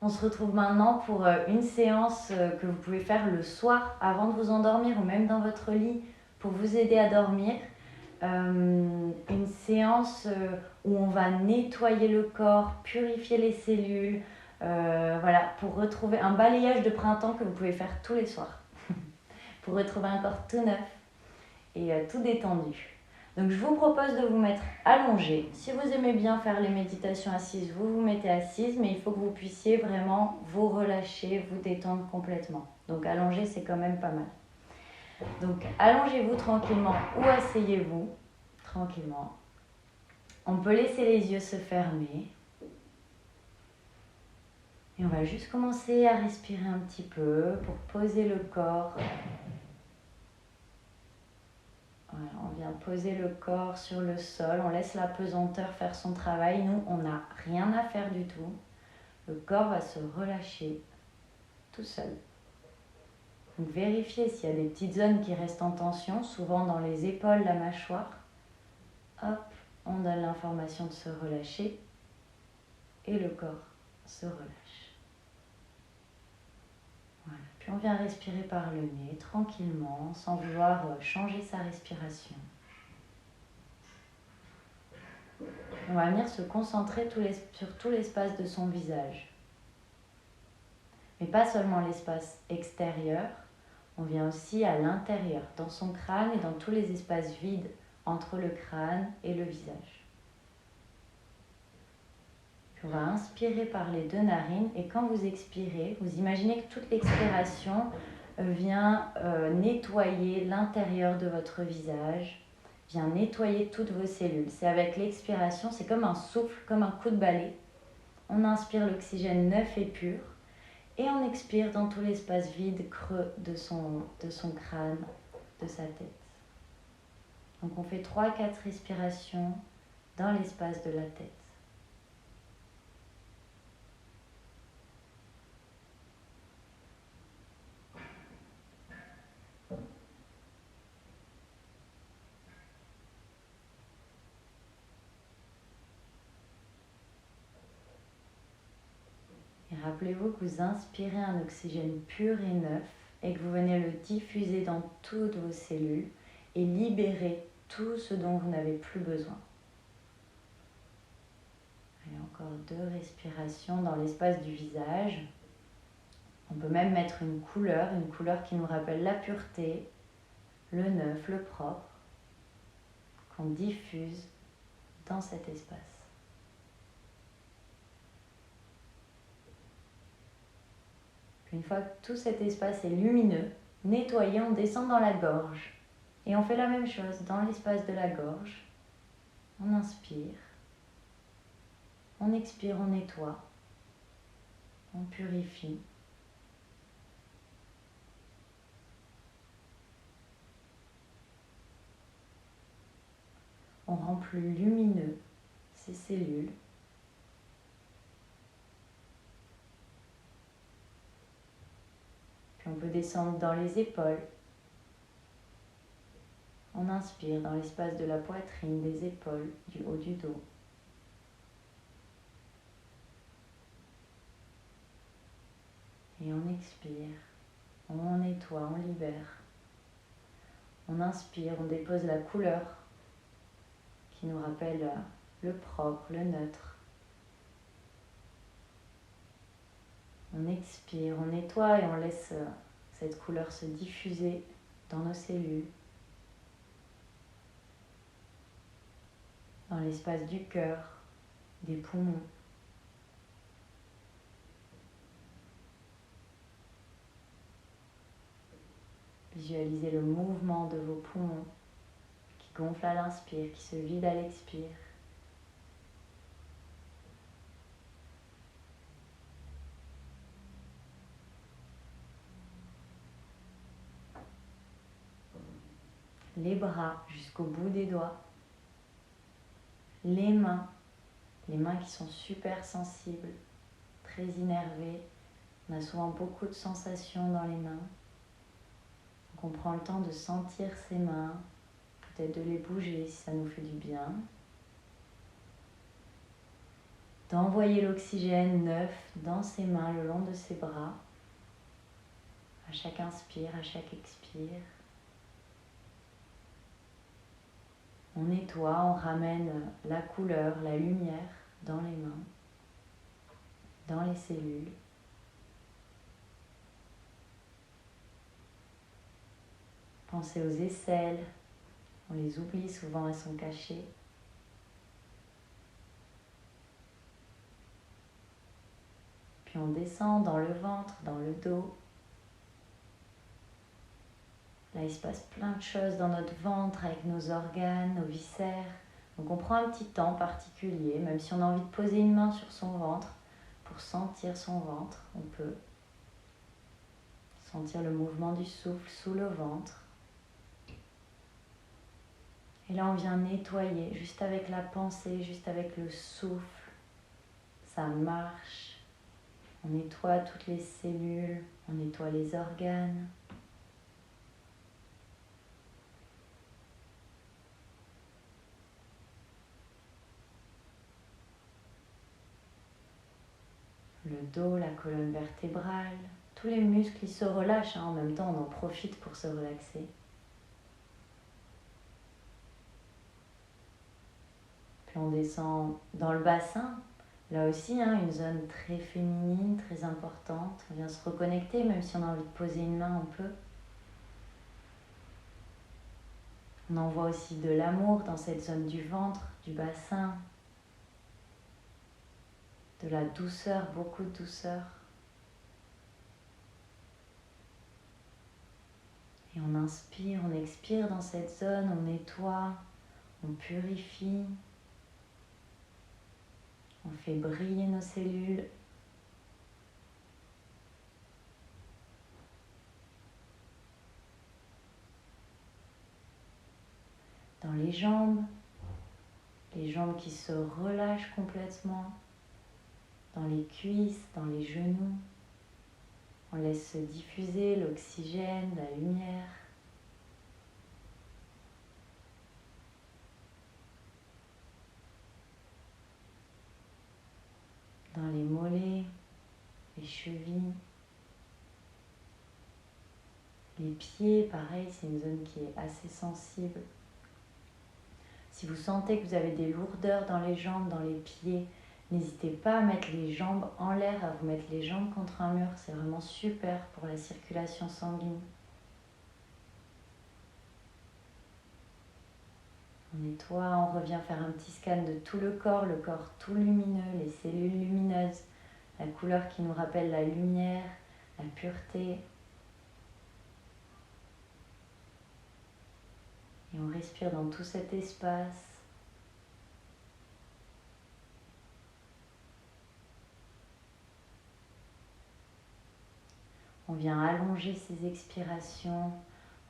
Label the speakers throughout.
Speaker 1: On se retrouve maintenant pour une séance que vous pouvez faire le soir avant de vous endormir ou même dans votre lit pour vous aider à dormir. Une séance où on va nettoyer le corps, purifier les cellules, voilà, pour retrouver un balayage de printemps que vous pouvez faire tous les soirs pour retrouver un corps tout neuf et tout détendu. Donc je vous propose de vous mettre allongé. Si vous aimez bien faire les méditations assises, vous vous mettez assise, mais il faut que vous puissiez vraiment vous relâcher, vous détendre complètement. Donc allongé, c'est quand même pas mal. Donc allongez-vous tranquillement ou asseyez-vous tranquillement. On peut laisser les yeux se fermer. Et on va juste commencer à respirer un petit peu pour poser le corps. Voilà, on vient poser le corps sur le sol, on laisse la pesanteur faire son travail. Nous, on n'a rien à faire du tout. Le corps va se relâcher tout seul. Donc vérifiez s'il y a des petites zones qui restent en tension, souvent dans les épaules, la mâchoire. Hop, on donne l'information de se relâcher et le corps se relâche. Voilà. Puis on vient respirer par le nez tranquillement, sans vouloir changer sa respiration. On va venir se concentrer sur tout l'espace de son visage. Mais pas seulement l'espace extérieur, on vient aussi à l'intérieur, dans son crâne et dans tous les espaces vides entre le crâne et le visage. Puis on va inspirer par les deux narines et quand vous expirez, vous imaginez que toute l'expiration vient nettoyer l'intérieur de votre visage, vient nettoyer toutes vos cellules. C'est avec l'expiration, c'est comme un souffle, comme un coup de balai. On inspire l'oxygène neuf et pur. Et on expire dans tout l'espace vide, creux de son crâne, de sa tête. Donc on fait 3-4 respirations dans l'espace de la tête. Et rappelez-vous que vous inspirez un oxygène pur et neuf et que vous venez le diffuser dans toutes vos cellules et libérer tout ce dont vous n'avez plus besoin. Et encore 2 respirations dans l'espace du visage. On peut même mettre une couleur qui nous rappelle la pureté, le neuf, le propre, qu'on diffuse dans cet espace. Une fois que tout cet espace est lumineux, nettoyé, on descend dans la gorge. Et on fait la même chose dans l'espace de la gorge. On inspire. On expire, on nettoie. On purifie. On rend plus lumineux ces cellules. Puis on peut descendre dans les épaules. On inspire dans l'espace de la poitrine, des épaules, du haut du dos. Et on expire, on nettoie, on libère. On inspire, on dépose la couleur qui nous rappelle le propre, le neutre. On expire, on nettoie et on laisse cette couleur se diffuser dans nos cellules, dans l'espace du cœur, des poumons. Visualisez le mouvement de vos poumons qui gonflent à l'inspire, qui se vident à l'expire. Les bras jusqu'au bout des doigts. Les mains qui sont super sensibles, très innervées. On a souvent beaucoup de sensations dans les mains. Donc on prend le temps de sentir ses mains, peut-être de les bouger si ça nous fait du bien. d'envoyer l'oxygène neuf dans ses mains, le long de ses bras, à chaque inspire, à chaque expire. On nettoie, on ramène la couleur, la lumière dans les mains, dans les cellules. Pensez aux aisselles, on les oublie souvent, elles sont cachées. Puis on descend dans le ventre, dans le dos. Là, il se passe plein de choses dans notre ventre avec nos organes, nos viscères. Donc on prend un petit temps particulier, même si on a envie de poser une main sur son ventre pour sentir son ventre, on peut sentir le mouvement du souffle sous le ventre. Et là, on vient nettoyer juste avec la pensée, juste avec le souffle. Ça marche. On nettoie toutes les cellules, on nettoie les organes. Le dos, la colonne vertébrale, tous les muscles ils se relâchent, en même temps on en profite pour se relaxer. Puis on descend dans le bassin, là aussi une zone très féminine, très importante. On vient se reconnecter, même si on a envie de poser une main, on peut. On envoie aussi de l'amour dans cette zone du ventre, du bassin, de la douceur, beaucoup de douceur. Et on inspire, on expire dans cette zone, on nettoie, on purifie, on fait briller nos cellules. Dans les jambes qui se relâchent complètement, dans les cuisses, dans les genoux. On laisse se diffuser l'oxygène, la lumière. Dans les mollets, les chevilles. Les pieds, pareil, c'est une zone qui est assez sensible. Si vous sentez que vous avez des lourdeurs dans les jambes, dans les pieds, n'hésitez pas à mettre les jambes en l'air, à vous mettre les jambes contre un mur. C'est vraiment super pour la circulation sanguine. On nettoie, on revient faire un petit scan de tout le corps tout lumineux, les cellules lumineuses, la couleur qui nous rappelle la lumière, la pureté. Et on respire dans tout cet espace. On vient allonger ces expirations.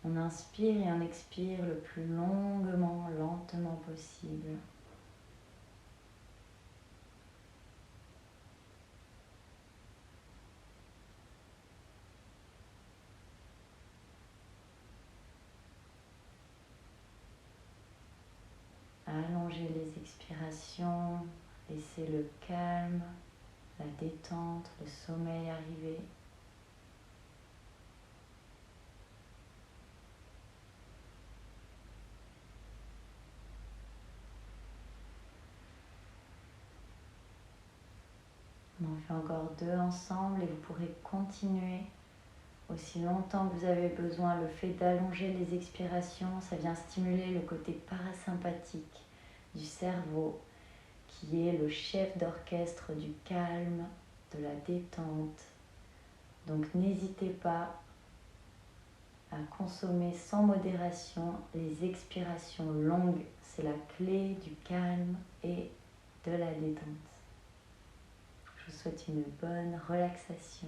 Speaker 1: On inspire et on expire le plus longuement, lentement possible. Allonger les expirations, laisser le calme, la détente, le sommeil arriver. On en fait encore 2 ensemble et vous pourrez continuer aussi longtemps que vous avez besoin. Le fait d'allonger les expirations, ça vient stimuler le côté parasympathique du cerveau qui est le chef d'orchestre du calme, de la détente. Donc n'hésitez pas à consommer sans modération les expirations longues. C'est la clé du calme et de la détente. Je vous souhaite une bonne relaxation.